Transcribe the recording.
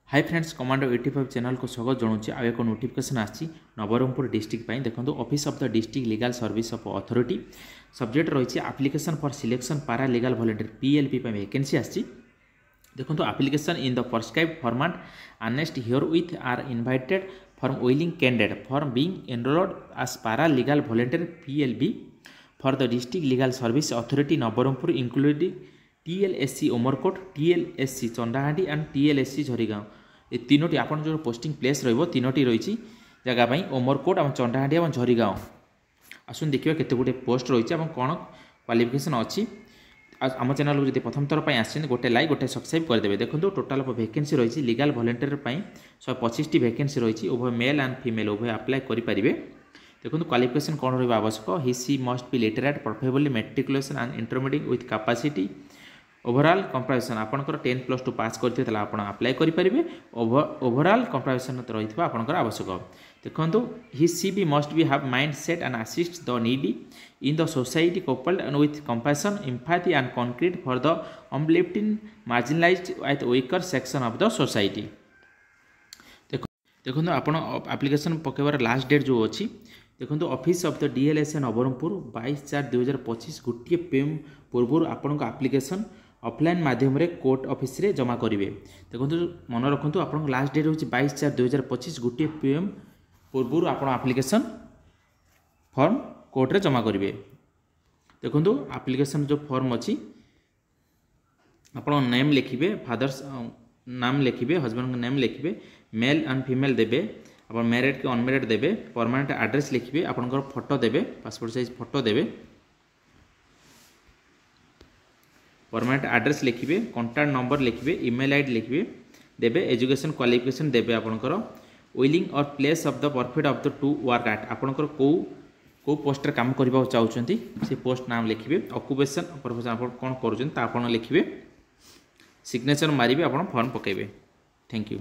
Hi friends commando 85 channel को स्वागत जनाऊँ आउ एक नोटिफिकेशन आसी नवरंगपुर डिस्ट्रिक्ट देखो office of the district legal service of authority subject रही application for selection paralegal volunteer PLP vacancy आसी देखो application in the prescribed format earnest herewith are invited from willing candidate for being enrolled as paralegal volunteer PLB for the district legal service authority Nabarangpur including TLSC Umerkote TLSC Chandahandi and TLSC Jharigaon ये तीनोटी आपन जो posting place रही तीनोटी रही जगह उमरकोट और चंडाहांडी और झरीगांव आसुन देखिए केते गुटे पोस्ट रही कौन क्वालिफिकेशन अच्छी आम चैनल को जब प्रथम थर पर आसे गोटे लाइक गोटे सब्सक्राइब करदे देखो टोटाल वैकेंसी रही लीगल वॉलंटियर 125 वैकेंसी रही उभय मेल एंड फीमेल उभय अप्लाई करेंगे देखो क्वालिफिकेशन कौन रहा आवश्यक he she must be literate preferably matriculation and intermediate with capacity overall comprehension आपंकर 10+2 पास करते आप अप्लाई करेंगे ओवरऑल कंप्रिहेंशन रही आपंकर आवश्यक देखो he she be must be have mindset and assist the needy in the society coupled and with compassion empathy and concrete for the uplifting marginalised at weaker section of the society देखो आपण application पकेबार last date जो अच्छी देखो office of the DLSA Nabarangpur 22/4/2025 गोटे PM पूर्व आपण application offline माध्यम कोर्ट ऑफिस रे जमा करेंगे देखो मन रखु आप लास्ट डेट हूँ 22/4/2025 गोटे पीएम पूर्व आप एप्लिकेशन फॉर्म कोर्ट रे जमा करेंगे देखो एप्लिकेशन जो फॉर्म अच्छी आप नेम लिखिए फादर्स नाम लिखिए हजबैंड नेम लिखिए मेल एंड फीमेल देवे आप मैरिड कि अनमेरिड देवे परमानेंट एड्रेस लिखिए आपंकर फोटो देवे पासपोर्ट साइज फोटो देवे परमानेंट एड्रेस लिखिए कॉन्टैक्ट नंबर लिखिए ईमेल आईडी लिखिए देवे एजुकेशन क्वालिफिकेशन देवे आपंकर विलिंग और place of the perfect of the two work at आपंकर को पोस्ट काम करने चाहते से पोस्ट नाम लिखिए ऑक्युपेशन प्रोफेशन आप कौन कर लिखिए सिग्नेचर मारिबे आप फॉर्म पकेबे थैंक यू।